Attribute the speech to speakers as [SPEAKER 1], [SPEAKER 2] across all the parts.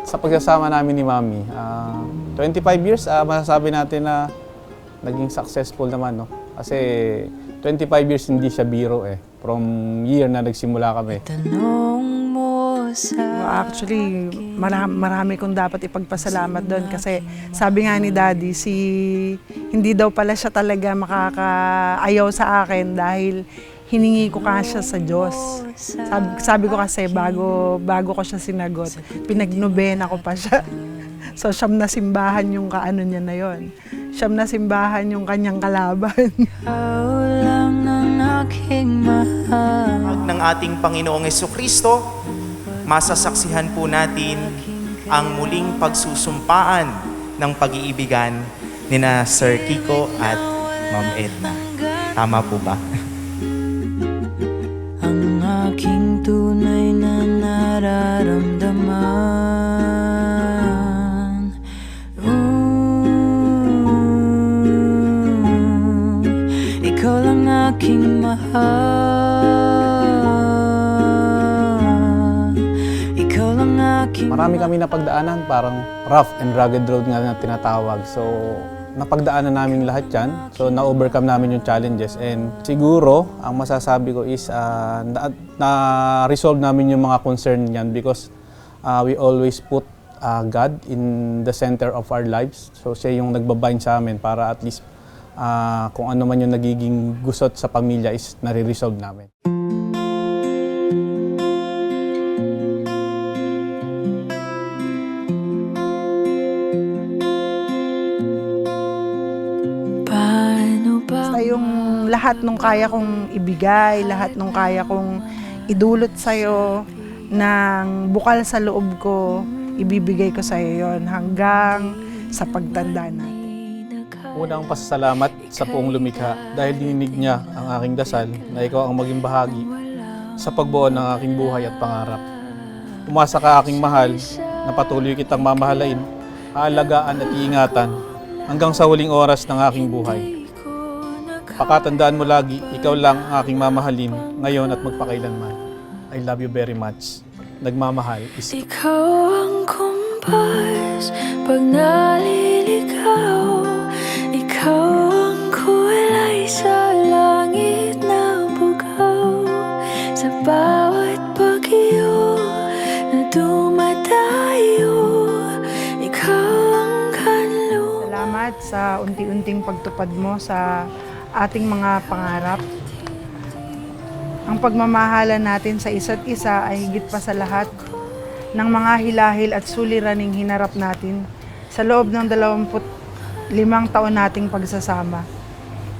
[SPEAKER 1] sa pagsasama namin ni Mami. 25 years, masasabi natin na naging successful naman, no? Kasi 25 years hindi siya biro eh. From year na nagsimula kami.
[SPEAKER 2] Actually, marami kong dapat ipagpasalamat doon kasi sabi nga ni Daddy, hindi daw pala siya talaga makakaayaw sa akin dahil hiningi ko siya sa Diyos. Sabi ko kasi bago ko siya sinagot, pinagnobena ko pa siya. So siyam na simbahan yung kaano niya na yon. Siyam na simbahan yung kanyang kalaban.
[SPEAKER 3] Ng ating Panginoong Jesucristo, masasaksihan po natin ang muling pagsusumpaan ng pag-iibigan nina Sir Kiko at Ma'am Edna. Tama po ba?
[SPEAKER 4] Ang aking tunay na nararamdaman, ikaw lang aking mahal, ikaw lang aking
[SPEAKER 1] Marami kami napagdaanan, parang rough and rugged road nga na tinatawag. So, napagdaanan namin lahat yan. So, na-overcome namin yung challenges. And siguro, ang masasabi ko is na-resolve namin yung mga concern niyan because we always put God in the center of our lives. So, siya yung nagbabind sa amin para at least kung ano man yung nagiging gusot sa pamilya is nare-resolve namin.
[SPEAKER 2] Basta yung lahat nung kaya kong ibigay, lahat nung kaya kong idulot sa'yo ng bukal sa loob ko, ibibigay ko sa'yo yon hanggang sa pagtanda natin.
[SPEAKER 1] Unang pasasalamat sa Poong Lumikha dahil dininig niya ang aking dasal na ikaw ang maging bahagi sa pagbuo ng aking buhay at pangarap. Umasa ka aking mahal na patuloy kitang mamahalain, aalagaan at iingatan hanggang sa huling oras ng aking buhay. Pakatandaan mo lagi, ikaw lang ang aking mamahalin ngayon at magpakailanman. I love you very much. Nagmamahal is
[SPEAKER 4] ikaw ang kumpas pag naliligaw, ikaw ang kulay sa langit na bugaw, sa bawat bagyo na dumadayo, ikaw ang kanluran.
[SPEAKER 2] Salamat sa unti-unting pagtupad mo sa ating mga pangarap. Ang pagmamahalan natin sa isa't isa ay higit pa sa lahat ng mga hilahil at suliraning hinarap natin sa loob ng 25 taon nating pagsasama.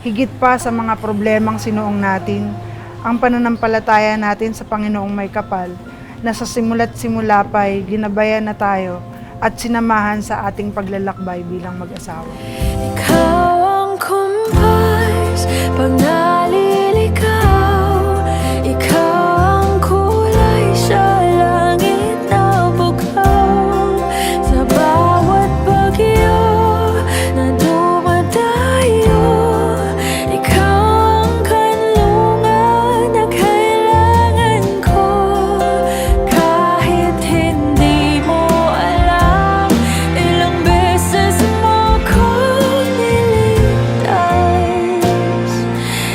[SPEAKER 2] Higit pa sa mga problemang sinuong natin, ang pananampalataya natin sa Panginoong may kapal na sa simula't simula pa'y ginabayan na tayo at sinamahan sa ating paglalakbay bilang mag-asawa.
[SPEAKER 4] Ikaw ang kumpas pag naliligaw, ikaw ang kulay sa langit na bugaw, sa bawat bagyo na dumadayo, ikaw ang kanlungan na kailangan ko. Kahit hindi mo alam, ilang beses mo ko niligtas,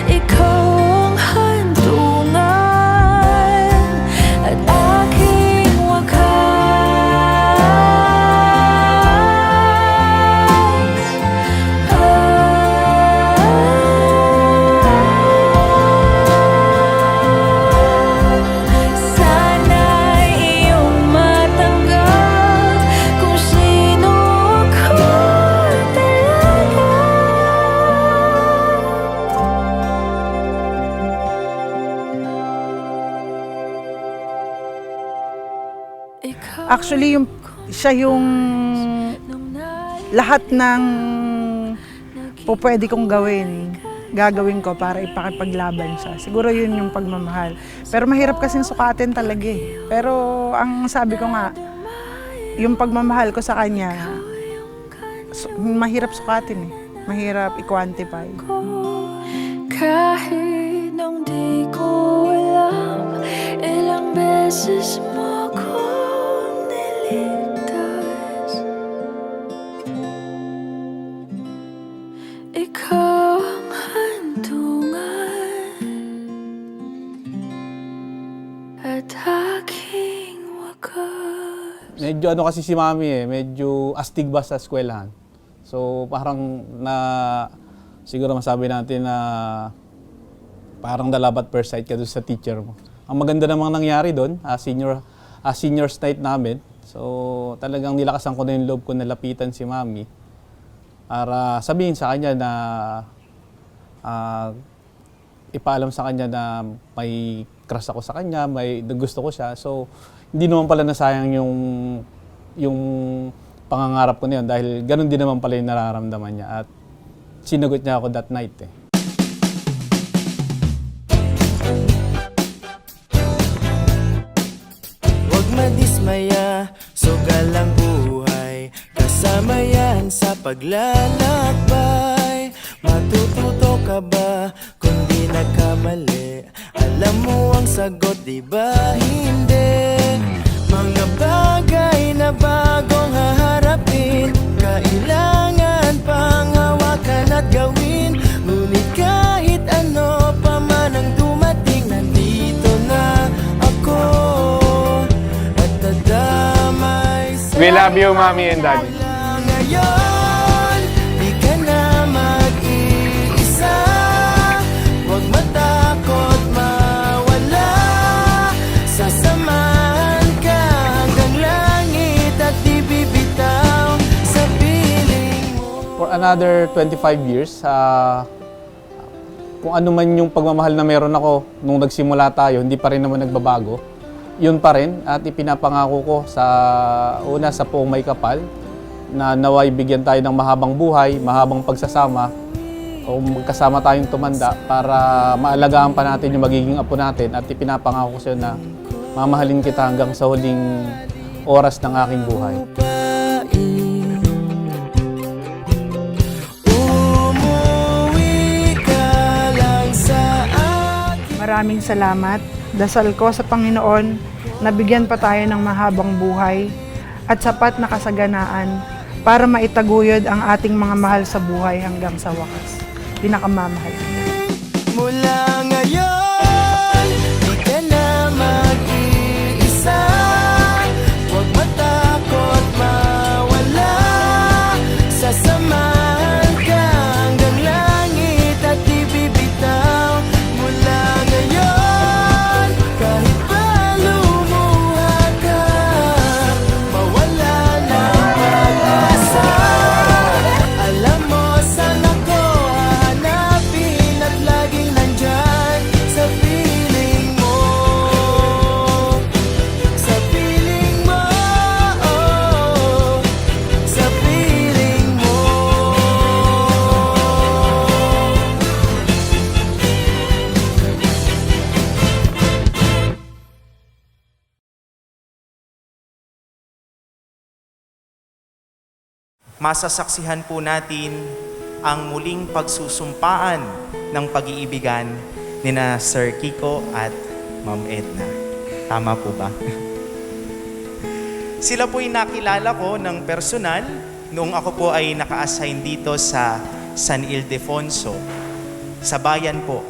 [SPEAKER 4] ikaw ang hantungan at aking sana'y iyong matanggap kung sino ako talaga.
[SPEAKER 2] Actually, siya yung lahat ng pwede kong gagawin ko para ipakipaglaban siya. Siguro yun yung pagmamahal. Pero mahirap kasing sukatin talaga eh. Pero ang sabi ko nga, yung pagmamahal ko sa kanya, mahirap sukatin eh. Mahirap i-quantify.
[SPEAKER 4] Kahit nung di ko alam, ilang beses mo ko niligtas.
[SPEAKER 1] medyo ano kasi si mami medyo astig ba sa eskwelahan. So parang siguro masabi natin na parang dalabat per side ka doon sa teacher mo. Ang maganda namang nangyari doon, seniors night namin. So talagang nilakasan ko na yung loob ko na lapitan si mami para sabihin sa kanya na ipaalam sa kanya na may crush ako sa kanya, may gusto ko siya. So hindi naman pala nasayang yung pangangarap ko na yun dahil ganun din naman pala yung nararamdaman niya at sinagot niya ako that night eh.
[SPEAKER 5] Huwag madismaya, sugal ang buhay. Kasama yan sa paglalakbay. Matututo ka ba kung di nagkamali? Alam mo ang sagot, di ba hindi? Mga bagay na bagong haharapin, kailangan pang hawakan at gawin. Ngunit kahit ano pa man ang dumating, nandito na ako at dadamay sa
[SPEAKER 1] We love you, Mommy and Daddy.
[SPEAKER 5] ngayon. Di ka na mag-iisa, huwag matakot mawala. Sasamahan ka hanggang langit at di bibitaw sa piling mo.
[SPEAKER 1] For another 25 years, kung ano man yung pagmamahal na meron ako nung nagsimula tayo, hindi pa rin naman nagbabago. Yun pa rin at ipinapangako ko sa Poong May Kapal na naway bigyan tayo ng mahabang buhay, mahabang pagsasama o magkasama tayong tumanda para maalagaan pa natin yung magiging apo natin at ipinapangako ko sa iyo na mamahalin kita hanggang sa huling oras ng aking buhay.
[SPEAKER 5] Umuwi ka lang sa akin.
[SPEAKER 2] Maraming salamat. Dasal ko sa Panginoon na bigyan pa tayo ng mahabang buhay at sapat na kasaganaan para maitaguyod ang ating mga mahal sa buhay hanggang sa wakas. Pinakamamahal.
[SPEAKER 5] Mula ngayon, di ka na mag-iisa. Huwag matakot mawala. Sasamahan ka hanggang langit at di bibitaw. Mula ngayon, kahit pa lumuha ka, mawala ng pag-asa. Alam mo saan ako hahanapin at laging nandyan sa piling mo. Sa piling mo, oh, sa piling mo.
[SPEAKER 3] Masasaksihan po natin ang muling pagsusumpaan ng pag-iibigan ni na Sir Kiko at Ma'am Edna. Tama po ba? Sila po'y nakilala ko ng personal noong ako po ay naka-assign dito sa San Ildefonso, sa bayan po,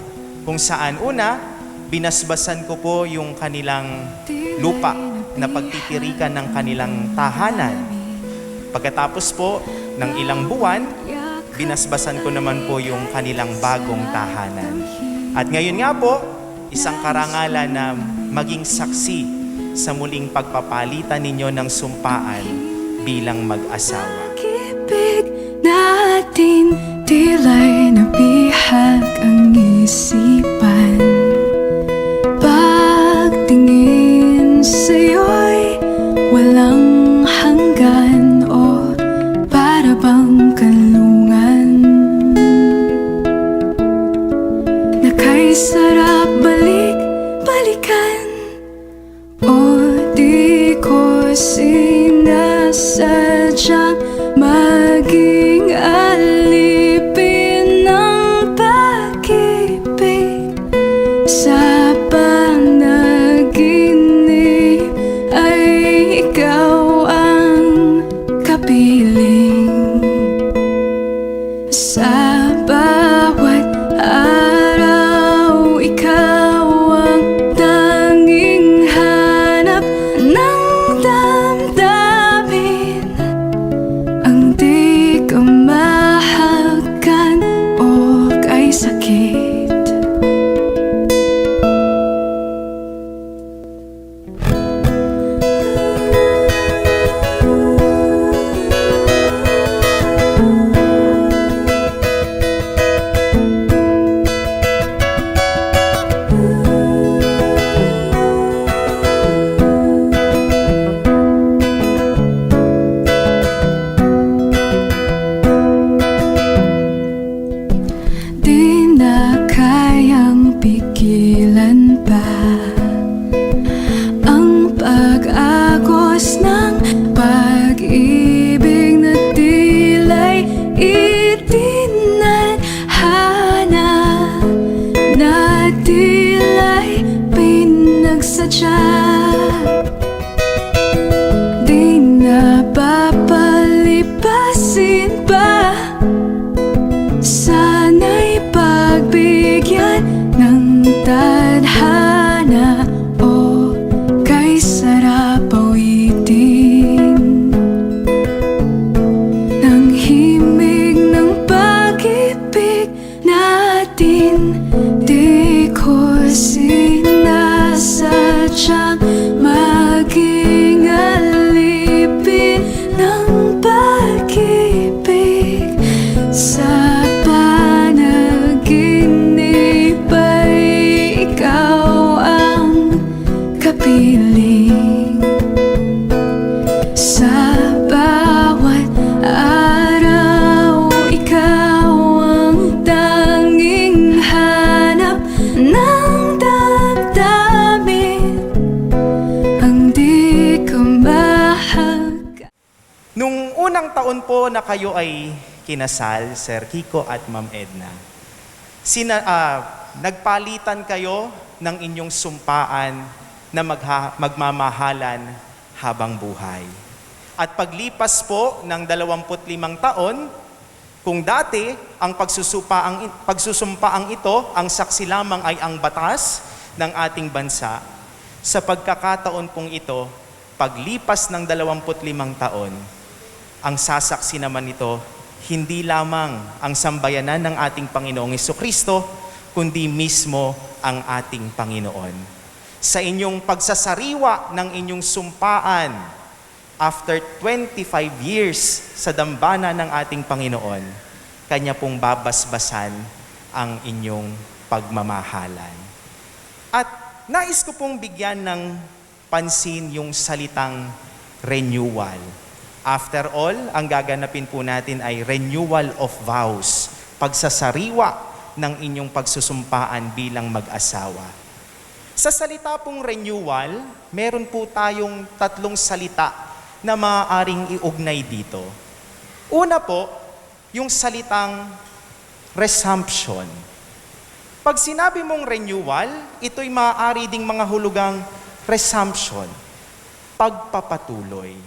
[SPEAKER 3] kung saan una, binasbasan ko po yung kanilang lupa na pagtitirikan ng kanilang tahanan. Pagkatapos po ng ilang buwan, binasbasan ko naman po yung kanilang bagong tahanan. At ngayon nga po, isang karangalan na maging saksi sa muling pagpapalitan ninyo ng sumpaan bilang mag-asawa.
[SPEAKER 4] Pag-ibig natin tila'y nabihag ang isipan. Pagtingin sa'yo'y walang hanggan o para bang kalungan. Na kay sarap balik-balikan o di ko sinasadyang maging alipin ng pag-ibig. Sa panaginip ay ikaw ang kapiling. Sa bawat araw, ikaw ang tanging hanap ng damdamin.
[SPEAKER 3] Nung unang taon po na kayo ay kinasal, Sir Kiko at Ma'am Edna, nagpalitan kayo ng inyong sumpaan na magmamahalan habang buhay. At paglipas po ng 25 taon, kung dati ang pagsusumpaang ito, ang saksi lamang ay ang batas ng ating bansa, sa pagkakataon pong ito, paglipas ng 25 taon, ang sasaksi naman ito, hindi lamang ang sambayanan ng ating Panginoong Hesukristo, kundi mismo ang ating Panginoon. Sa inyong pagsasariwa ng inyong sumpaan, after 25 years sa dambana ng ating Panginoon, Kanya pong babasbasan ang inyong pagmamahalan. At nais ko pong bigyan ng pansin yung salitang renewal. After all, ang gaganapin po natin ay renewal of vows, pagsasariwa ng inyong pagsusumpaan bilang mag-asawa. Sa salita pong renewal, meron po tayong 3 salita na maaaring iugnay dito. Una po, yung salitang resumption. Pag sinabi mong renewal, ito'y maaari ding mga hulugang resumption, pagpapatuloy.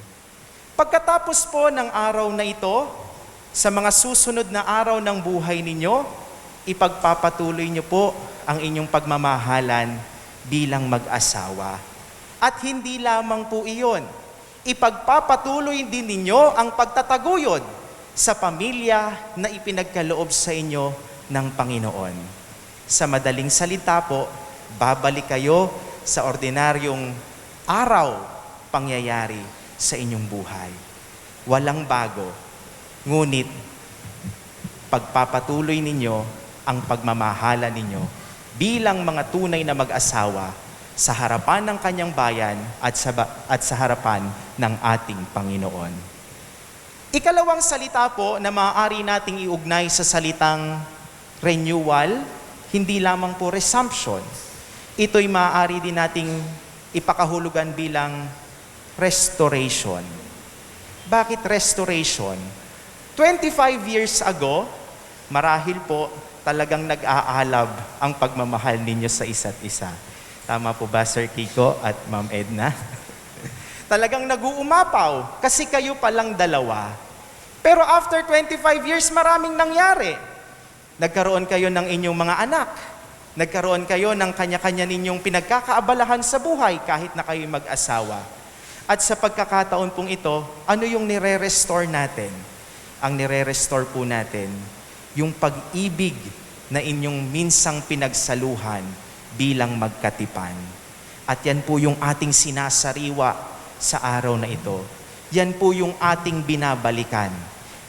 [SPEAKER 3] Pagkatapos po ng araw na ito, sa mga susunod na araw ng buhay ninyo, ipagpapatuloy niyo po ang inyong pagmamahalan bilang mag-asawa. At hindi lamang po iyon, ipagpapatuloy din ninyo ang pagtataguyod sa pamilya na ipinagkaloob sa inyo ng Panginoon. Sa madaling salita po, babalik kayo sa ordinaryong araw pangyayari sa inyong buhay. Walang bago, ngunit pagpapatuloy ninyo ang pagmamahala ninyo bilang mga tunay na mag-asawa sa harapan ng kanyang bayan at sa harapan ng ating Panginoon. Ikalawang salita po na maaari nating iugnay sa salitang renewal, hindi lamang po resumption. Ito'y maaari din nating ipakahulugan bilang restoration. Bakit restoration? 25 years ago, marahil po talagang nag-aalab ang pagmamahal ninyo sa isa't isa. Tama po ba, Sir Kiko at Ma'am Edna? Talagang nag-uumapaw kasi kayo palang dalawa. Pero after 25 years, maraming nangyari. Nagkaroon kayo ng inyong mga anak. Nagkaroon kayo ng kanya-kanya ninyong pinagkakaabalahan sa buhay kahit na kayo'y mag-asawa. At sa pagkakataon pong ito, ano yung nire-restore natin? Ang nire-restore po natin, yung pag-ibig na inyong minsang pinagsaluhan bilang magkatipan. At yan po yung ating sinasariwa sa araw na ito. Yan po yung ating binabalikan.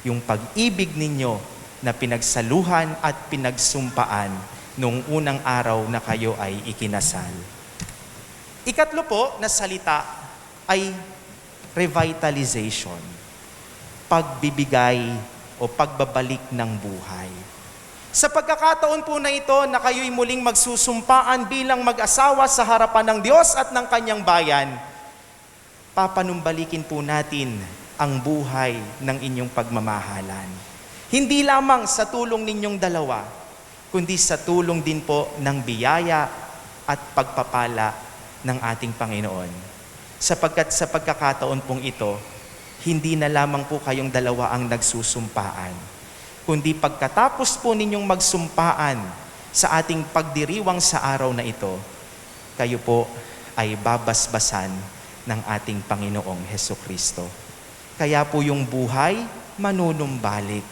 [SPEAKER 3] Yung pag-ibig ninyo na pinagsaluhan at pinagsumpaan nung unang araw na kayo ay ikinasal. Ikatlo po na salita ay revitalization. Pagbibigay o pagbabalik ng buhay. Sa pagkakataon po na ito na kayo'y muling magsusumpaan bilang mag-asawa sa harapan ng Diyos at ng kanyang bayan, papanumbalikin po natin ang buhay ng inyong pagmamahalan. Hindi lamang sa tulong ninyong dalawa, kundi sa tulong din po ng biyaya at pagpapala ng ating Panginoon. Sapagkat sa pagkakataon pong ito, hindi na lamang po kayong dalawa ang nagsusumpaan, kundi pagkatapos po ninyong magsumpaan sa ating pagdiriwang sa araw na ito, kayo po ay babasbasan ng ating Panginoong Hesukristo. Kaya po yung buhay manunumbalik.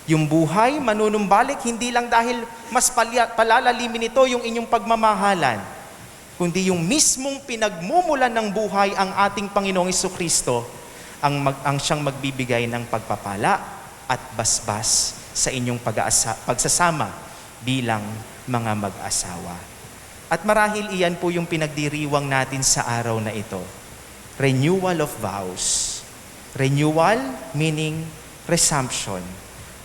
[SPEAKER 3] Yung buhay manunumbalik hindi lang dahil mas palalalimin ito yung inyong pagmamahalan, kundi yung mismong pinagmumulan ng buhay ang ating Panginoong Hesukristo ang siyang magbibigay ng pagpapala at basbas sa inyong pagsasama bilang mga mag-asawa. At marahil iyan po yung pinagdiriwang natin sa araw na ito. Renewal of vows. Renewal meaning resumption.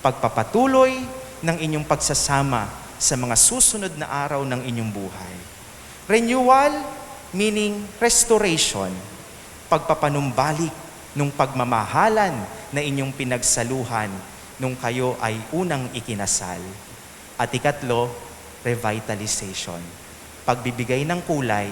[SPEAKER 3] Pagpapatuloy ng inyong pagsasama sa mga susunod na araw ng inyong buhay. Renewal meaning restoration. Pagpapanumbalik nung pagmamahalan na inyong pinagsaluhan nung kayo ay unang ikinasal. At ikatlo, revitalization. Pagbibigay ng kulay,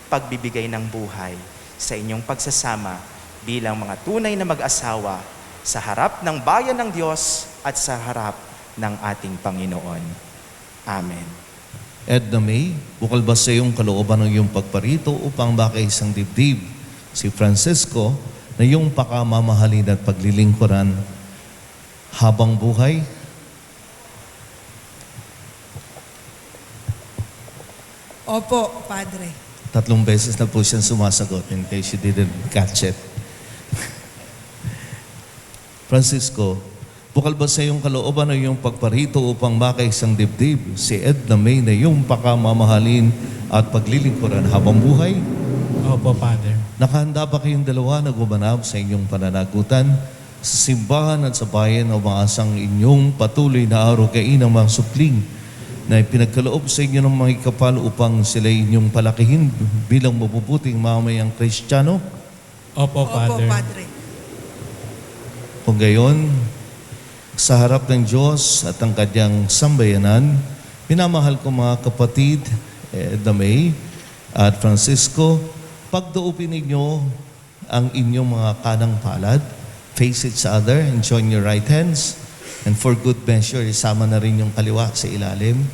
[SPEAKER 3] pagbibigay ng buhay sa inyong pagsasama bilang mga tunay na mag-asawa sa harap ng bayan ng Diyos at sa harap ng ating Panginoon. Amen.
[SPEAKER 6] Edna May, bukal ba sa iyong kalooban ng iyong pagparito upang makaisang dibdib? Si Francisco, na iyong pakamamahalin at paglilingkuran habang buhay?
[SPEAKER 2] Opo, Padre.
[SPEAKER 6] 3 beses na po siyang sumasagot in case you didn't catch it. Francisco, bukal ba sa iyong kalooban ng iyong pagparito upang makaisang dibdib? Si Edna May, na iyong pakamamahalin at paglilingkuran habang buhay?
[SPEAKER 1] Opo, Father.
[SPEAKER 6] Nakahanda ba kayong dalawa na gumanap sa inyong pananagutan sa simbahan at sa bayan o maasang inyong patuloy na araw-kain ng mga supling na pinagkaloob sa inyo ng mga kapal upang sila inyong palakihin bilang mabubuting mamayang Kristiyano?
[SPEAKER 1] Opo, Father.
[SPEAKER 6] Kung gayon, sa harap ng Diyos at ang kanyang sambayanan, minamahal ko mga kapatid, Edna May at Francisco, pagdoopin ninyo ang inyong mga kanang palad, face each other and join your right hands. And for good measure, isama na rin yung kaliwa sa ilalim.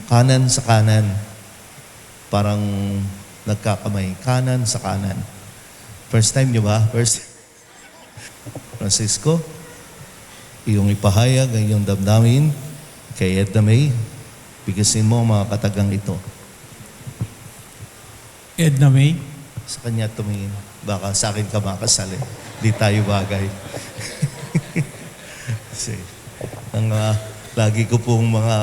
[SPEAKER 6] Kanan sa kanan. Parang nagkakamay. Kanan sa kanan. First time nyo ba? Francisco, iyong ipahayag ang iyong damdamin kay Edna May. Bigasin mo ang mga katagang ito.
[SPEAKER 1] Edna May,
[SPEAKER 6] Sa kanya tumingin. Baka sa akin ka makasal eh. Di tayo bagay. Kasi, lagi ko pong mga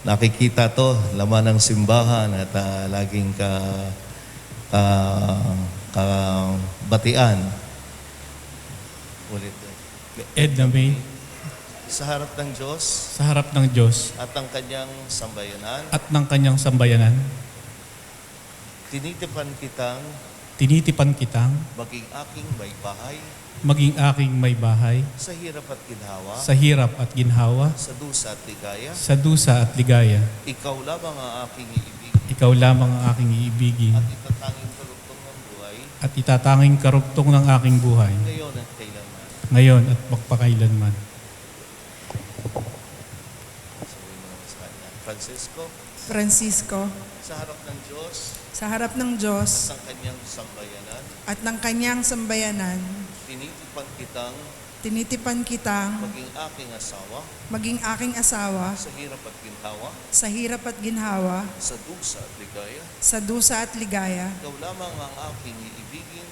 [SPEAKER 6] nakikita to, laman ng simbahan at laging batian. Ulit.
[SPEAKER 1] Edna May,
[SPEAKER 6] Sa harap ng Diyos
[SPEAKER 1] sa harap ng Diyos
[SPEAKER 6] at ang kanyang sambayanan,
[SPEAKER 1] at ng kanyang sambayanan,
[SPEAKER 6] tinitipan kitang
[SPEAKER 1] maging aking may
[SPEAKER 6] maging aking may bahay
[SPEAKER 1] bahay
[SPEAKER 6] sa hirap at ginhawa,
[SPEAKER 1] sa hirap at ginhawa,
[SPEAKER 6] sa dusa at ligaya.
[SPEAKER 1] sa dusa at ligaya.
[SPEAKER 6] Ikaw lamang ang aking iibig
[SPEAKER 1] Ikaw lamang ang aking iibigin
[SPEAKER 6] at itatanging karugtong ng buhay
[SPEAKER 1] at itatanging karugtong ng aking buhay,
[SPEAKER 6] ngayon at kailanman.
[SPEAKER 1] ngayon at magpakailanman.
[SPEAKER 6] Sabihin mo naman sa kanya. Francisco,
[SPEAKER 2] Francisco,
[SPEAKER 6] sa harap ng Diyos
[SPEAKER 2] sa harap ng Diyos
[SPEAKER 6] at ang kanyang sambayanan,
[SPEAKER 2] at ng kanyang sambayanan,
[SPEAKER 6] tinitipan kitang
[SPEAKER 2] maging
[SPEAKER 6] maging aking asawa
[SPEAKER 2] sa hirap at ginhawa,
[SPEAKER 6] sa hirap at ginhawa,
[SPEAKER 2] sa dusa at ligaya.
[SPEAKER 6] sa dusa at ligaya.
[SPEAKER 2] Ikaw lamang ang aking iibigin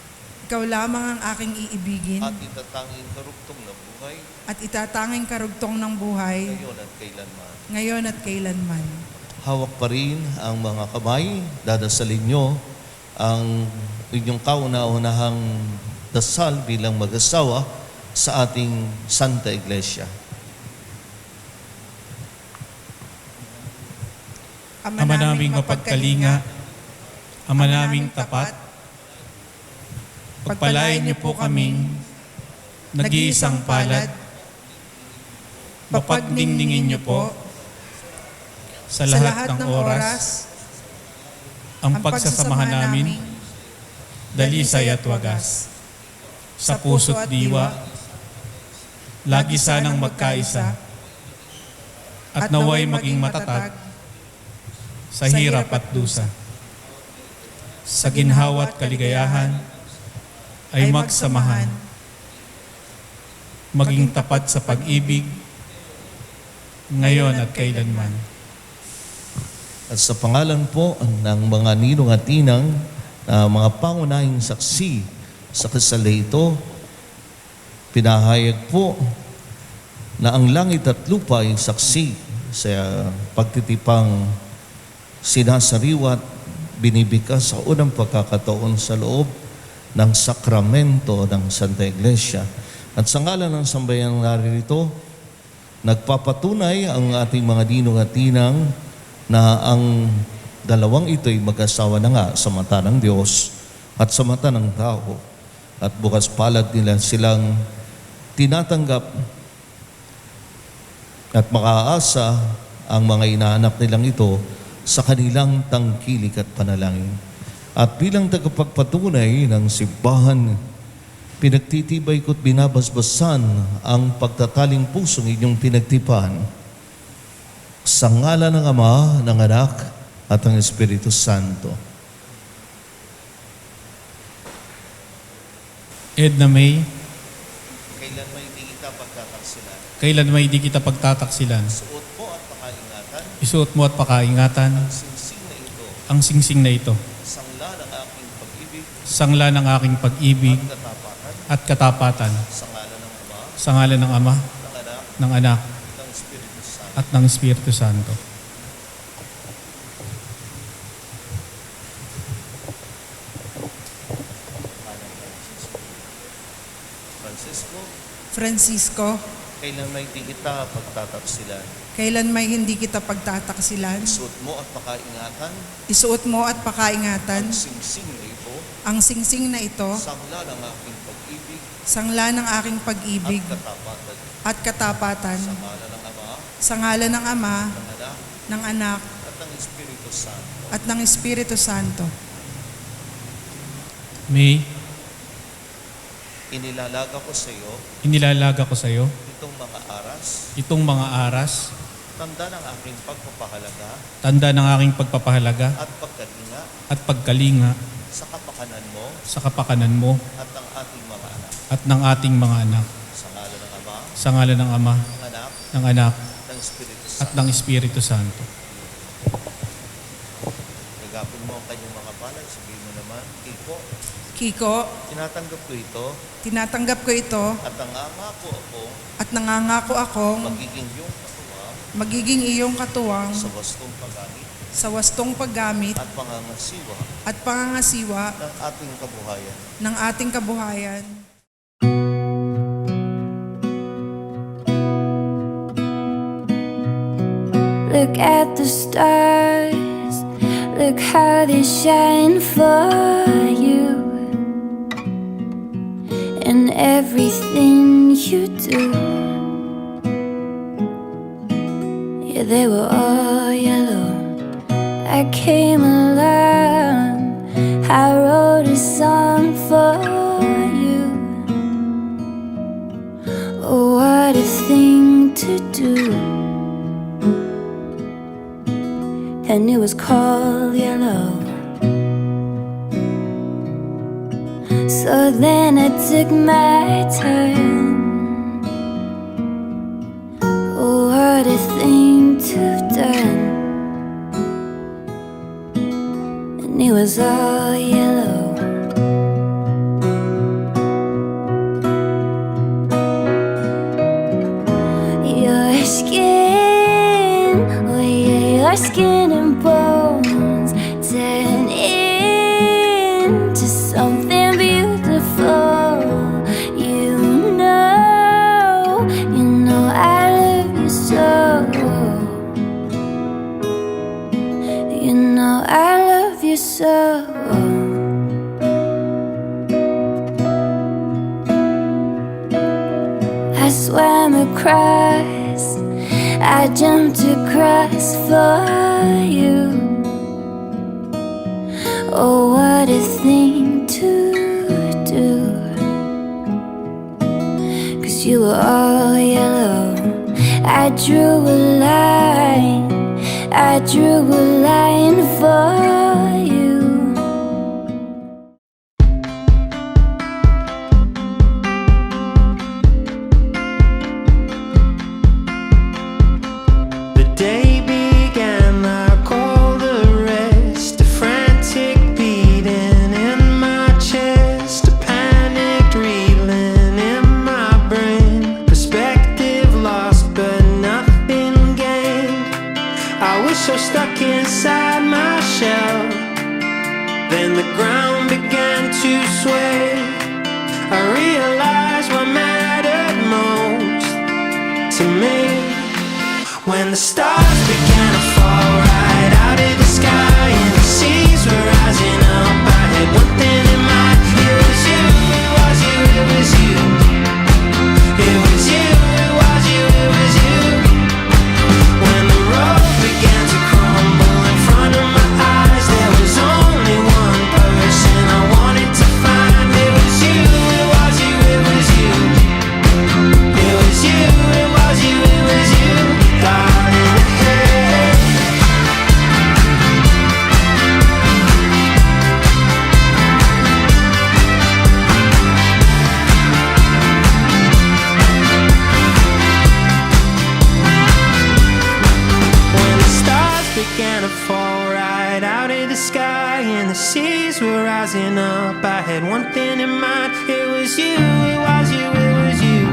[SPEAKER 6] Ikaw lamang ang aking iibigin
[SPEAKER 2] at itatanging karugtong ng buhay
[SPEAKER 6] at itatanging karugtong ng buhay
[SPEAKER 2] ngayon at kailanman.
[SPEAKER 6] ngayon at kailanman.
[SPEAKER 2] Hawak pa rin ang mga kamay, dadasalin nyo ang inyong kauna-unahang dasal bilang mag-asawa sa ating Santa Iglesia.
[SPEAKER 1] Ama naming mapagkalinga, Ama naming tapat, pagpalain niyo po kaming nag-iisang palad, mapagniningin niyo po sa lahat ng oras ang pagsasamahan namin, dalisay at wagas, sa puso't diwa, lagi sanang magkaisa, at naway maging matatag sa hirap at dusa. Sa ginhawa at kaligayahan ay magsamahan, maging tapat sa pag-ibig, ngayon at kailanman.
[SPEAKER 2] At sa pangalan po ng mga ninong at tinang, mga pangunahing saksi sa kasal ito, pinahayag po na ang langit at lupa ay saksi sa pagtitipang sinasariwa at binibigkas sa unang pagkakataon sa loob ng sakramento ng Santa Iglesia. At sa ngalan ng sambayan narito, nagpapatunay ang ating mga ninong at tinang na ang dalawang ito ay mag-asawa na nga sa mata ng Diyos at sa mata ng tao.
[SPEAKER 6] at bukas palad nila silang tinatanggap at makaasa ang mga inaanak nilang ito sa kanilang tangkilik at panalangin. At bilang tagapagpatunay ng simbahan, pinagtitibay ko't binabasbasan ang pagtataling pusong inyong pinagtipan sa ngalan ng Ama, ng Anak, at ng Espiritu Santo.
[SPEAKER 1] Edna May,
[SPEAKER 6] Kailan may hindi kita pagtataksilan,
[SPEAKER 1] kailan may di kita pagtataksilan,
[SPEAKER 6] suot mo at pakaingatan
[SPEAKER 1] isuot mo at pakaingatan
[SPEAKER 6] singsing na ito,
[SPEAKER 1] ang singsing na ito,
[SPEAKER 6] sangla ng aking pag-ibig
[SPEAKER 1] sangla ng aking pag-ibig
[SPEAKER 6] at katapatan
[SPEAKER 1] at katapatan
[SPEAKER 6] sa ngalan ng Ama,
[SPEAKER 1] sa ngalan ng Ama,
[SPEAKER 6] ng Anak,
[SPEAKER 1] ng Anak,
[SPEAKER 6] ng Espiritu Santo.
[SPEAKER 1] at ng Espiritu Santo.
[SPEAKER 6] Francisco,
[SPEAKER 2] Francisco,
[SPEAKER 6] kailan may hindi kita pagtataksilan,
[SPEAKER 2] kailan may hindi kita pagtataksilan,
[SPEAKER 6] suot mo at pakaingatan
[SPEAKER 2] isuot mo at pakaingatan
[SPEAKER 6] singsing na ito,
[SPEAKER 2] ang singsing na ito,
[SPEAKER 6] sangla ng aking pag-ibig
[SPEAKER 2] sangla ng aking pag-ibig
[SPEAKER 6] at katapatan
[SPEAKER 2] at katapatan
[SPEAKER 6] sa ngalan ng Ama,
[SPEAKER 2] sa ngalan ng Ama,
[SPEAKER 6] ng Anak,
[SPEAKER 2] ng Anak,
[SPEAKER 6] at ng Espiritu Santo.
[SPEAKER 2] at ng Espiritu Santo.
[SPEAKER 1] May,
[SPEAKER 6] Inilalaga ko sa iyo
[SPEAKER 1] inilalaga ko sa iyo
[SPEAKER 6] itong mga aras,
[SPEAKER 1] itong mga aras,
[SPEAKER 6] tanda ng aking pagpapahalaga
[SPEAKER 1] tanda ng aking pagpapahalaga
[SPEAKER 6] at pagkalinga
[SPEAKER 1] at pagkalinga
[SPEAKER 6] sa kapakanan mo
[SPEAKER 1] sa kapakanan mo
[SPEAKER 6] at ng ating mga anak.
[SPEAKER 1] at ng ating mga anak,
[SPEAKER 6] Sa ngalan ng Ama,
[SPEAKER 1] sa ngalan ng Ama,
[SPEAKER 6] ng Anak,
[SPEAKER 1] ng Anak,
[SPEAKER 6] ng Espiritu
[SPEAKER 1] at
[SPEAKER 6] Santo.
[SPEAKER 1] ng Espiritu Santo.
[SPEAKER 6] Nagapin mo ang kanyang mga palad, sabihin mo naman, Kiko,
[SPEAKER 2] Kiko,
[SPEAKER 6] tinatanggap ko ito
[SPEAKER 2] tinatanggap ko ito
[SPEAKER 6] at nangangako ako
[SPEAKER 2] at nangangako akong
[SPEAKER 6] magiging iyong katuwang
[SPEAKER 2] magiging iyong katuwang
[SPEAKER 6] sa wastong paggamit
[SPEAKER 2] sa wastong paggamit
[SPEAKER 6] at pangangasiwa
[SPEAKER 2] at pangangasiwa
[SPEAKER 6] ng ating kabuhayan.
[SPEAKER 2] ng ating kabuhayan.
[SPEAKER 4] Look at the stars, look how they shine for you. And everything you do, yeah, they were all yellow. I came along, I wrote a song for you. Oh, what a thing to do. And it was called Yellow. So then I took my turn. Oh, what a thing to have done. And it was all yellow. Your skin, oh yeah, your skin and bones turn into something beautiful. You know I love you so. You know I love you so. I swam across, I jumped across for you. Oh, what a thing to do. 'Cause you were all yellow. I drew a line, I drew a line for you.
[SPEAKER 5] The day began like all the rest, a frantic beating in my chest, a panicked reeling in my brain, perspective lost but nothing gained. I was so stuck inside my shell, then the ground began to sway. I realized what mattered most to me. When the stars began to fall right out of the sky and the seas were rising up, I had one thing in mind, it was you, it was rising up, I had one thing in mind. It was you, it was you, it was you.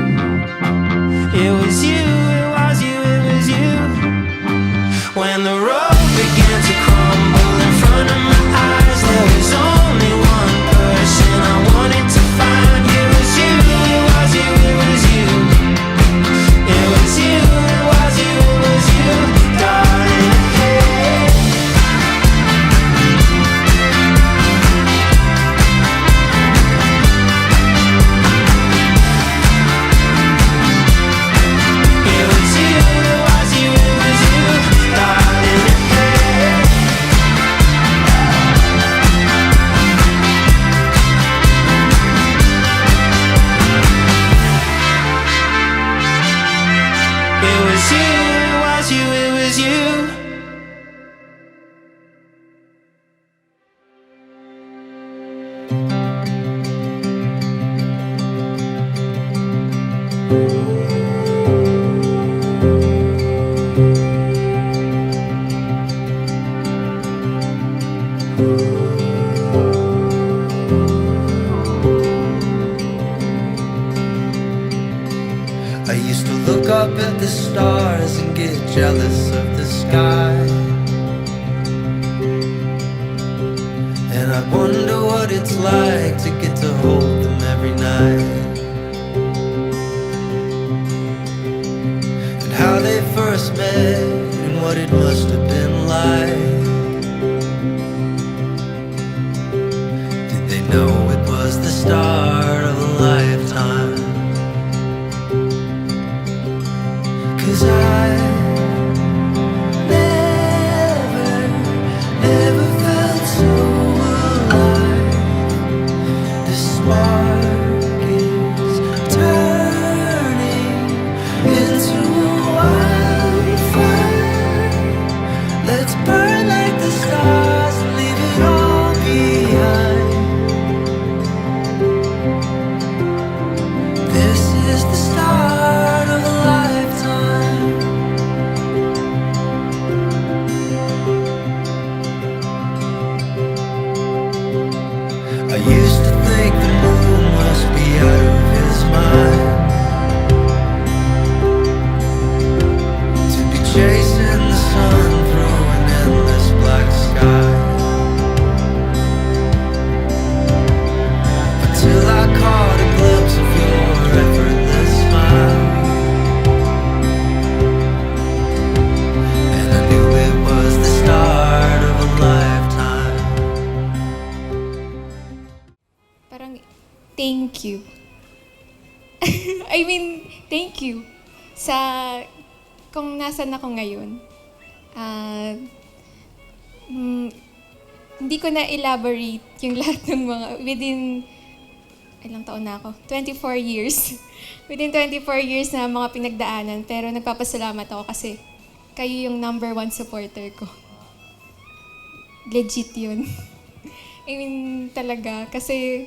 [SPEAKER 5] It was you, it was you, it was you. When the road began to crumble in front of my eyes, there was only one person I wanted to find. It was you, it was you, it was you. It was you, it was you, it was you, darling. Hey. It was you, it was you, it was you, darling. Hey. It was you, it was you, it was you.
[SPEAKER 7] I used to look up at the stars and get jealous of the sky. And I wonder what it's like to get to hold them every night. And how they first met and what it must have been like. Did they know it was the start of a lifetime? 'Cause I never felt so alive. The spark is turning into a wildfire. Let's burn like the stars and leave it all behind. This is the start of a lifetime. I used to think the moon must be out of his mind, to be chasing the sun through an endless black sky. Until I caught a glimpse of your effortless smile, and I knew it was the start of a lifetime.
[SPEAKER 8] Parang, thank you. I mean, thank you sa kung nasan ako ngayon. Hindi ko na elaborate yung lahat ng mga within ilang taon na ako? 24 years. Within 24 years na mga pinagdaanan, pero nagpapasalamat ako kasi kayo yung number 1 supporter ko. Legit yun. I mean, talaga. Kasi,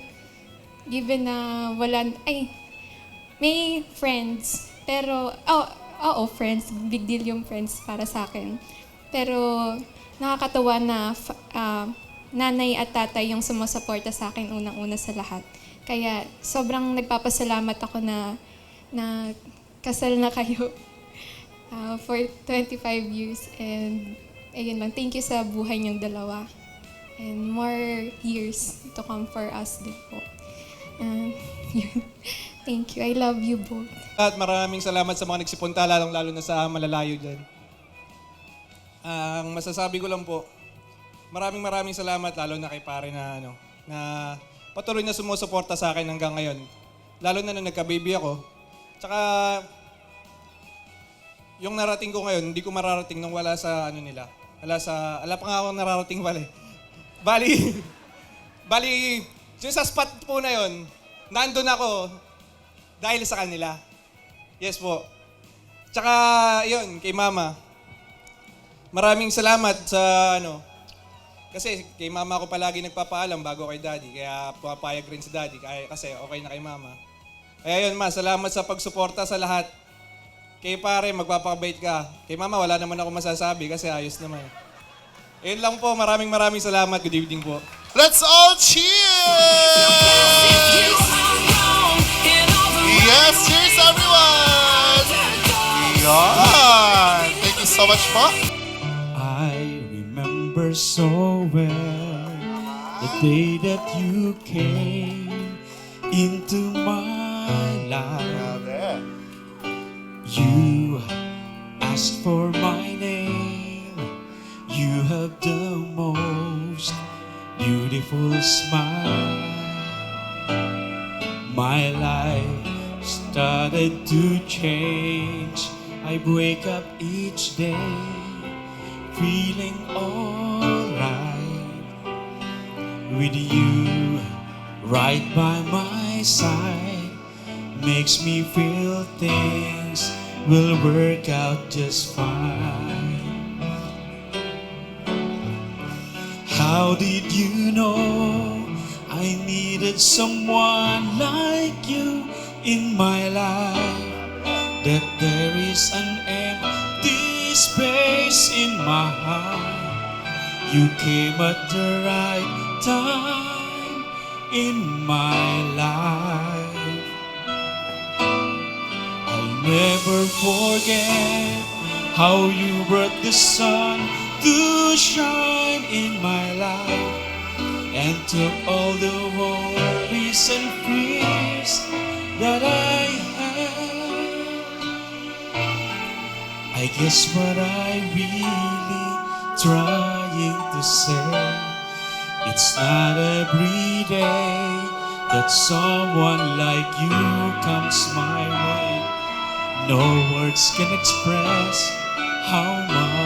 [SPEAKER 8] given na may friends. Pero, oo, friends. Big deal yung friends para sa akin. Pero, nakakatawa na nanay at tatay yung sumusuporta sa akin unang-una sa lahat. Kaya, sobrang nagpapasalamat ako na kasal na kayo for 25 years. And, ayun lang. Thank you sa buhay niyong dalawa. And more years to come for us din po. Yun. Thank you. I love you both.
[SPEAKER 9] At maraming salamat sa mga nagsipunta, lalong-lalo na sa malalayo dyan. Ang masasabi ko lang po, maraming salamat, lalo na kay pare na patuloy na sumusuporta sa akin hanggang ngayon. Lalo na nung nagka-baby ako. Tsaka, yung narating ko ngayon, hindi ko mararating nung wala sa nila. Wala pa nga ako nararating pala eh. Bali, yung sa spot po na yun, nandun ako dahil sa kanila. Yes po. Tsaka, yun, kay mama. Maraming salamat sa kasi kay mama ako palagi nagpapaalam bago kay daddy. Kaya papayag rin si daddy kasi okay na kay mama. Kaya yun ma, salamat sa pagsuporta sa lahat. Kay pare, magpapakabait ka. Kay mama, wala naman ako masasabi kasi ayos naman. Ayun lang po, maraming salamat. Good evening po.
[SPEAKER 10] Let's all cheers! Yes, cheers everyone! Yan! Thank you so much po.
[SPEAKER 5] I remember so well the day that you came into my life.
[SPEAKER 10] Grabe.
[SPEAKER 5] You asked for my name. You have the most beautiful smile. My life started to change. I wake up each day feeling alright with you right by my side. Makes me feel things will work out just fine. How did you know I needed someone like you in my life? That there is an empty space in my heart. You came at the right time in my life. I'll never forget how you brought the sun to shine in my life and took all the worries and fears that I had. I guess what I really trying to say, it's not every day that someone like you comes my way. No words can express how much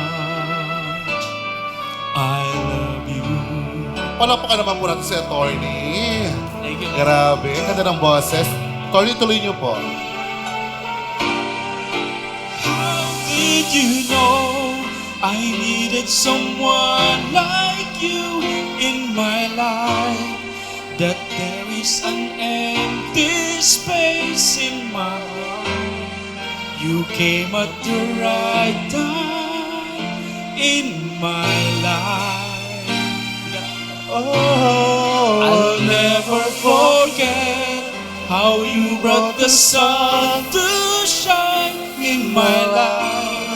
[SPEAKER 5] I love you.
[SPEAKER 10] Palapakan naman po natin si Attorney.
[SPEAKER 5] Thank you.
[SPEAKER 10] Grabe, ganda ng boses. Attorney, tuloy niyo po.
[SPEAKER 5] Did you know I needed someone like you in my life? That there is an empty space in my heart. You came at the right time in my life.
[SPEAKER 10] Oh,
[SPEAKER 5] I'll never forget how you brought the sun to shine in my life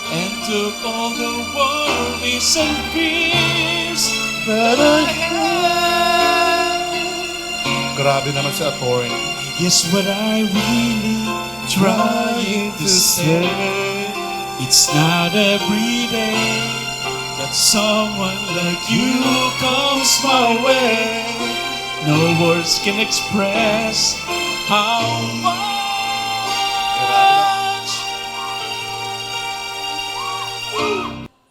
[SPEAKER 5] and took all the worries and fears that I had.
[SPEAKER 10] grabe naman si Attorney.
[SPEAKER 5] I guess what I really trying to say, it's not every day that someone like you comes my way. No words can express how much.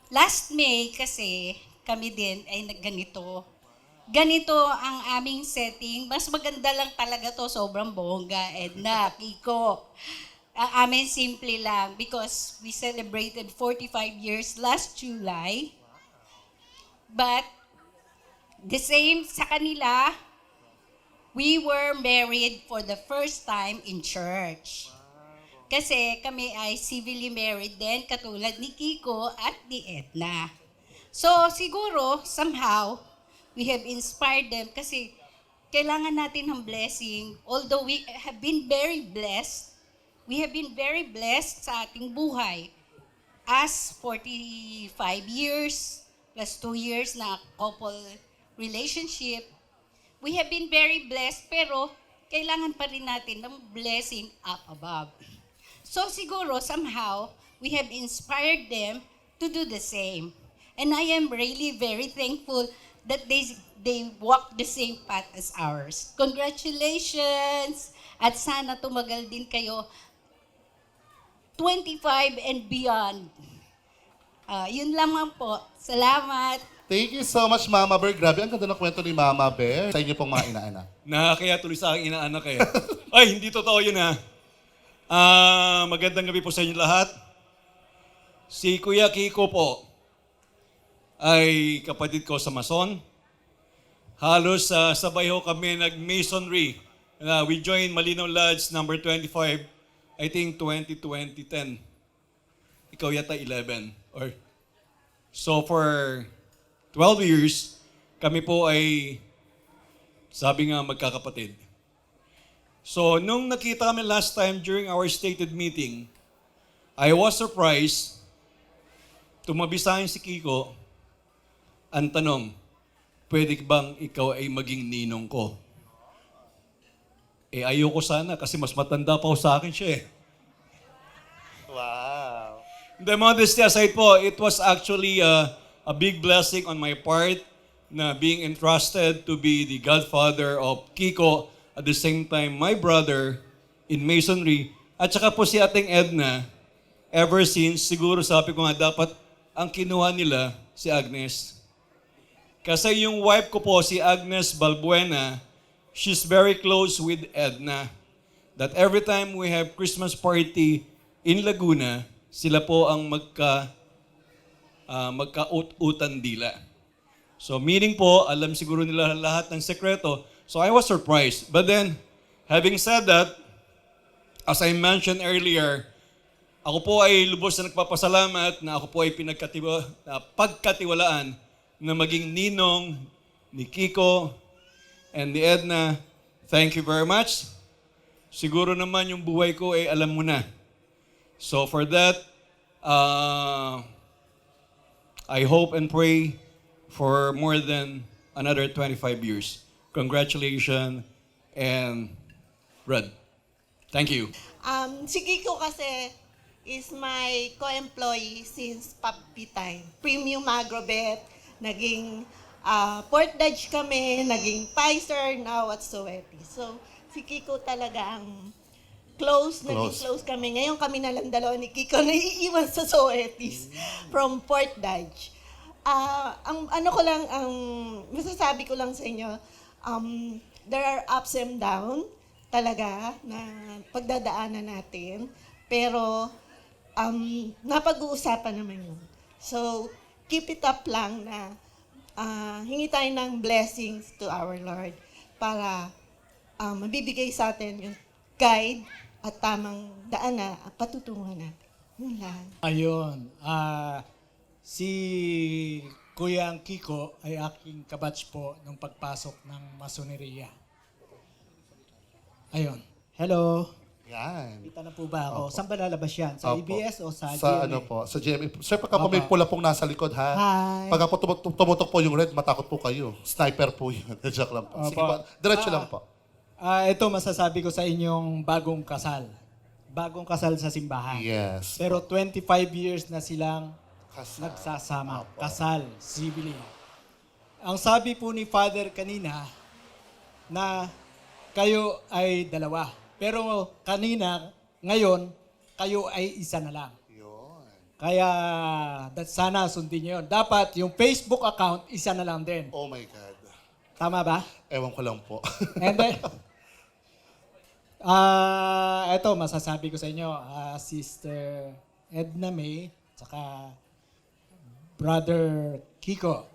[SPEAKER 11] Last May kasi kami din ay nagganito. Ganito ang aming setting. Mas maganda lang talaga to, sobrang bongga. Edna, Kiko. Ang amin simple lang because we celebrated 45 years last July. But the same sa kanila, we were married for the first time in church. Kasi kami ay civilly married din, katulad ni Kiko at ni Edna. So siguro, somehow, we have inspired them kasi kailangan natin ng blessing. Although we have been very blessed, sa ating buhay. As 45 years, plus 2 years na couple relationship, we have been very blessed, pero kailangan pa rin natin ng blessing up above. So siguro, somehow, we have inspired them to do the same. And I am really very thankful that they walk the same path as ours. Congratulations! At sana tumagal din kayo 25 and beyond. Yun lamang po. Salamat!
[SPEAKER 10] Thank you so much, Mama Bear. Grabe, ang ganda ng kwento ni Mama Bear. Sa inyo pong mga inaanak.
[SPEAKER 12] Nakakaya tuloy sa aking inaanak eh. Ay, hindi totoo yun ha. Magandang gabi po sa inyo lahat. Si Kuya Kiko po ay kapatid ko sa Mason. Halos sabay ho kami nag-masonry. We joined Malinaw Lodge number 25, I think 2010. Ikaw yata 11. So for 12 years, kami po ay, sabi nga, magkakapatid. So, nung nakita kami last time during our stated meeting, I was surprised, tumabi sa akin si Kiko, ang tanong, pwede bang ikaw ay maging ninong ko? Ayoko sana kasi mas matanda pa ako sa akin siya eh.
[SPEAKER 10] Wow.
[SPEAKER 12] The modesty aside po, it was actually a big blessing on my part na being entrusted to be the godfather of Kiko, at the same time my brother in Masonry, at saka po si Ating Edna, ever since, siguro sabi ko nga dapat ang kinuha nila si Agnes. Kasi yung wife ko po, si Agnes Balbuena, she's very close with Edna. That every time we have Christmas party in Laguna, sila po ang magka-ut-utan dila. So meaning po, alam siguro nila lahat ng sekreto. So I was surprised. But then, having said that, as I mentioned earlier, ako po ay lubos na nagpapasalamat na ako po ay pagkatiwalaan na maging ninong ni Kiko and ni Edna. Thank you very much. Siguro naman yung buhay ko ay alam mo na. So for that, I hope and pray for more than another 25 years. Congratulations and Red. Thank you.
[SPEAKER 13] Si Kiko kasi is my co-employee since puppy time. Premium Agrobet, naging Port Dodge kami, naging Pfizer, now at Sowetis. So, si Kiko talaga ang naging close kami. Ngayon kami na lang dalawa ni Kiko na iiwan sa Sowetis from Port Dodge. Ang masasabi ko lang sa inyo, there are ups and downs talaga na pagdadaanan natin. Pero, napag-uusapan naman yun. So, keep it up lang na hingi tayo ng blessings to our Lord para mabibigay sa atin yung guide at tamang daan na patutungan natin. Yun lang.
[SPEAKER 14] Ayun. Si Kuya Kiko ay aking kabatch po nung pagpasok ng Masoneria. Ayun. Hello.
[SPEAKER 10] Yan.
[SPEAKER 14] Kita na po ba ako? Saan ba lalabas yan? Sa
[SPEAKER 10] Opo.
[SPEAKER 14] ABS o sa GMA?
[SPEAKER 10] Sa ano po? Sa GMA. Sir, pagka po may pula pong nasa likod, ha?
[SPEAKER 14] Hi.
[SPEAKER 10] Pagka po tumutok po yung red, matakot po kayo. Sniper po yun. Joke lang po. Sige
[SPEAKER 14] Opo.
[SPEAKER 10] po. Diretso lang po.
[SPEAKER 14] Ito masasabi ko sa inyong bagong kasal. Bagong kasal sa simbahan.
[SPEAKER 10] Yes.
[SPEAKER 14] Pero 25 years na silang nagsasama. Kasal, civilly. Ang sabi po ni Father kanina na kayo ay dalawa. Pero kanina, ngayon, kayo ay isa na lang. Kaya sana sundin nyo yun. Dapat yung Facebook account, isa na lang din.
[SPEAKER 10] Oh my God.
[SPEAKER 14] Tama ba?
[SPEAKER 10] Ewan ko lang po.
[SPEAKER 14] And then, ito, masasabi ko sa inyo, Sister Edna May, tsaka Brother Kiko.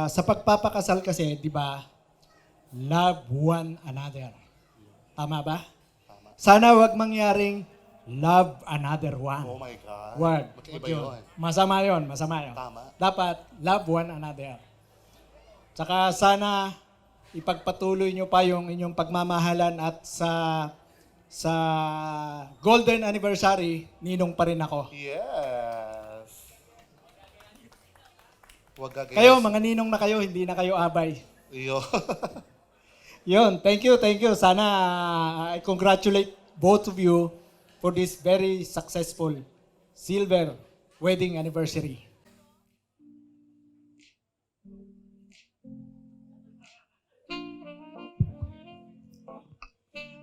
[SPEAKER 14] Sa pagpapakasal kasi, di ba, love one another. Tama ba?
[SPEAKER 10] Tama.
[SPEAKER 14] Sana wag mangyaring love another one.
[SPEAKER 10] Oh my God.
[SPEAKER 14] Wag.
[SPEAKER 10] Magkaiba
[SPEAKER 14] Wag yun.
[SPEAKER 10] yun.
[SPEAKER 14] Masama yun, masama yun.
[SPEAKER 10] Tama.
[SPEAKER 14] Dapat love one another. Tsaka sana ipagpatuloy nyo pa yung inyong pagmamahalan at sa golden anniversary, ninong pa rin ako.
[SPEAKER 10] Yes. Wag gagawin.
[SPEAKER 14] Kayo, mga ninong na kayo, hindi na kayo abay.
[SPEAKER 10] Iyo.
[SPEAKER 14] Yun, thank you. Sana I congratulate both of you for this very successful silver wedding anniversary.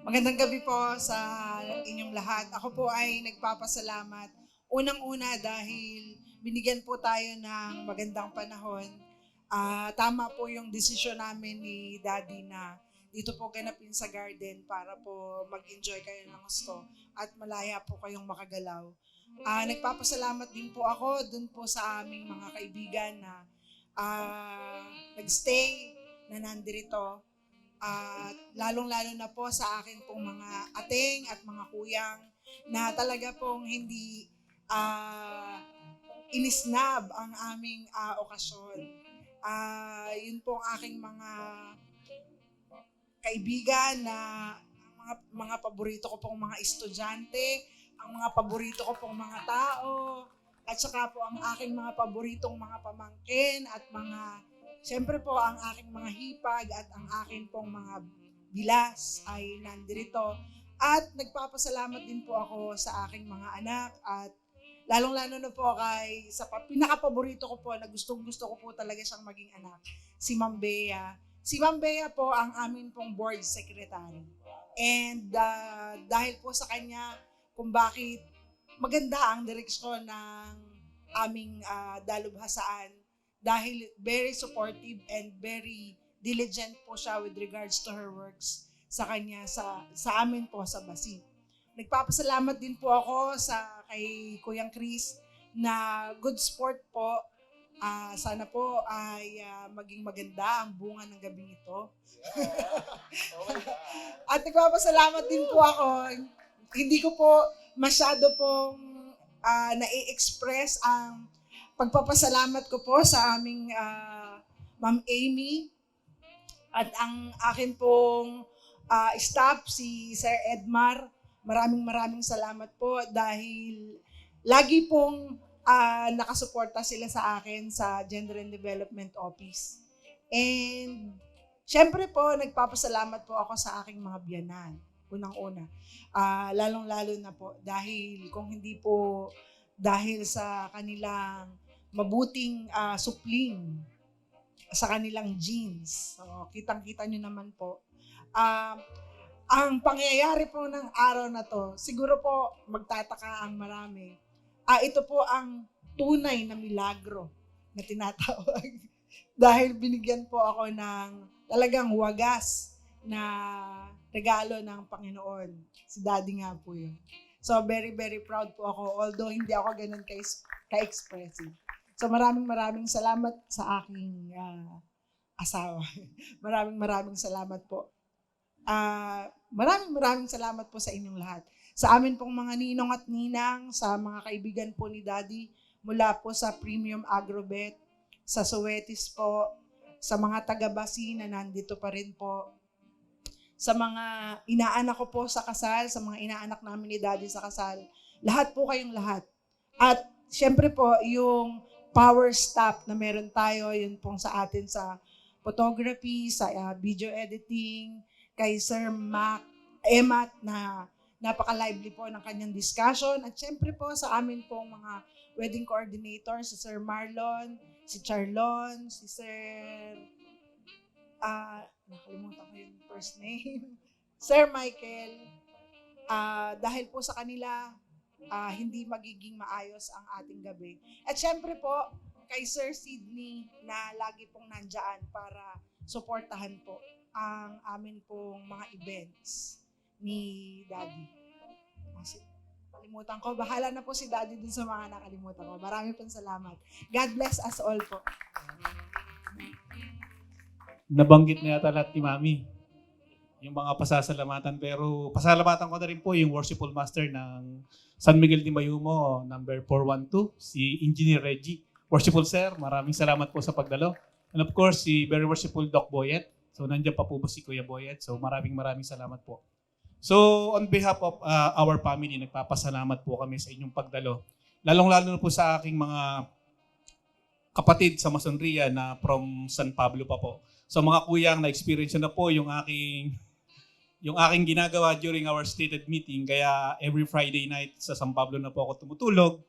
[SPEAKER 2] Magandang gabi po sa inyong lahat. Ako po ay nagpapasalamat. Unang-una dahil binigyan po tayo ng magandang panahon. Tama po yung desisyon namin ni Daddy na dito po ganapin sa garden para po mag-enjoy kayo ng gusto at malaya po kayong makagalaw. Nagpapasalamat din po ako dun po sa aming mga kaibigan na nagstay, na nandirito. At lalong-lalo na po sa akin pong mga ating at mga kuyang na talaga pong hindi inisnab ang aming okasyon. Yun po ang aking mga kaibigan na mga paborito ko pong mga estudyante, ang mga paborito ko pong mga tao, at saka po ang aking mga paboritong mga pamangkin at siyempre po ang aking mga hipag at ang aking pong mga bilas ay nandirito. At nagpapasalamat din po ako sa aking mga anak at lalong-lalo na po sa pinaka-paborito ko po na gustong-gusto ko po talaga siyang maging anak, si Ma'am Bea. Si Ma'am Bea po ang amin pong board secretary. And dahil po sa kanya kung bakit maganda ang direksyon ng aming dalubhasaan dahil very supportive and very diligent po siya with regards to her works sa kanya, sa amin po sa Basi. Nagpapasalamat din po ako kay Kuyang Chris na good sport po. Sana po ay maging maganda ang bunga ng gabing ito. At nagpapasalamat din po ako. Hindi ko po masyado pong na-express ang pagpapasalamat ko po sa aming Ma'am Amy at ang akin pong staff, si Sir Edmar. Maraming salamat po dahil lagi pong nakasuporta sila sa akin sa Gender and Development Office. And syempre po, nagpapasalamat po ako sa aking mga biyanan. Unang-una. Lalong-lalo na po dahil kung hindi po dahil sa kanilang mabuting supling sa kanilang genes. So, kitang-kita nyo naman po. Ang pangyayari po ng araw na to, siguro po magtataka ang marami. Ito po ang tunay na milagro na tinatawag. Dahil binigyan po ako ng talagang wagas na regalo ng Panginoon. Si Daddy nga po yun. So very proud po ako, although hindi ako ganun ka-expressive. So maraming salamat sa aking asawa. maraming salamat po. Maraming salamat po sa inyong lahat. Sa amin pong mga ninong at ninang, sa mga kaibigan po ni Daddy, mula po sa Premium Agrobet, sa Suetis po, sa mga taga-Basi na nandito pa rin po, sa mga inaanak ko po sa kasal, sa mga inaanak namin ni Daddy sa kasal, lahat po kayong lahat. At syempre po, yung power staff na meron tayo, yun pong sa atin sa photography, sa video editing, kay Sir Emat na napaka-lively po ng kanyang discussion. At syempre po sa amin pong mga wedding coordinator, si Sir Marlon, si Charlon, si Sir... nakalimutan ko yung first name. Sir Michael. Dahil po sa kanila, hindi magiging maayos ang ating gabi. At syempre po, kay Sir Sidney na lagi pong nandyan para suportahan po ang amin pong mga events ni Daddy. Kalimutan ko. Bahala na po si Daddy dun sa mga nakalimutan ko. Marami pong salamat. God bless us all po.
[SPEAKER 1] Nabanggit na yata lahat ni Mami yung mga pasasalamatan, pero pasalamatan ko na rin po yung Worshipful Master ng San Miguel de Mayumo, number 412, si Engineer Reggie. Worshipful Sir, maraming salamat po sa pagdalo. And of course, si Very Worshipful Doc Boyet. So nandiyan pa po si Kuya Boyet. So maraming salamat po. So on behalf of our family, nagpapasalamat po kami sa inyong pagdalo. Lalong-lalo na po sa aking mga kapatid sa Masonria na from San Pablo pa po. So mga kuyang, na-experience na po yung aking ginagawa during our stated meeting. Kaya every Friday night sa San Pablo na po ako tumutulog.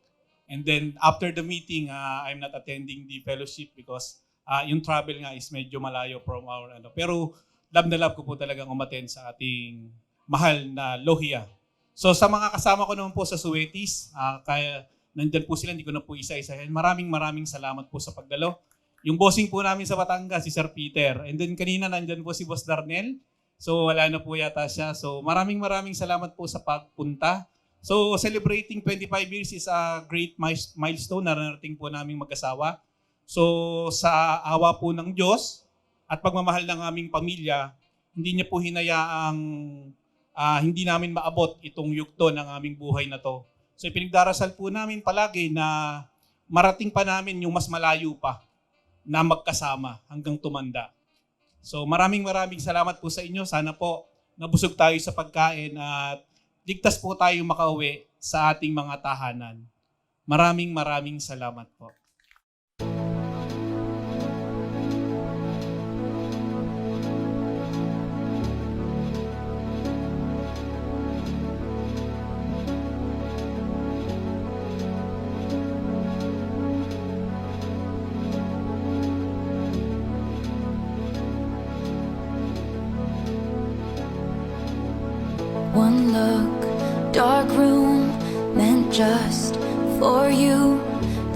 [SPEAKER 1] And then after the meeting, I'm not attending the fellowship because yung travel nga is medyo malayo from our Pero love na love ko po talagang umattend sa ating mahal na Lohia. So sa mga kasama ko naman po sa Suetis, kaya nandyan po sila, hindi ko na po isa-isahin. Maraming salamat po sa pagdalo. Yung bossing po namin sa Batangas, si Sir Peter. And then kanina nandyan po si Boss Darnel. So wala na po yata siya. So maraming salamat po sa pagpunta. So celebrating 25 years is a great milestone na narating po naming mag-asawa. So sa awa po ng Diyos at pagmamahal ng aming pamilya, hindi niya po hinayaang hindi namin maabot itong yugto ng aming buhay na to. So pinagdarasal po namin palagi na marating pa namin yung mas malayo pa na magkasama hanggang tumanda. So maraming salamat po sa inyo. Sana po nabusog tayo sa pagkain at ligtas po tayo makauwi sa ating mga tahanan. Maraming salamat po.
[SPEAKER 4] One look, dark room, meant just for you.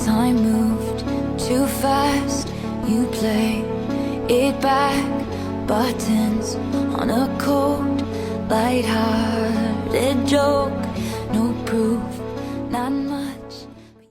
[SPEAKER 4] Time moved too fast, you play it back. Buttons on a cold, light-hearted joke. No proof, not much.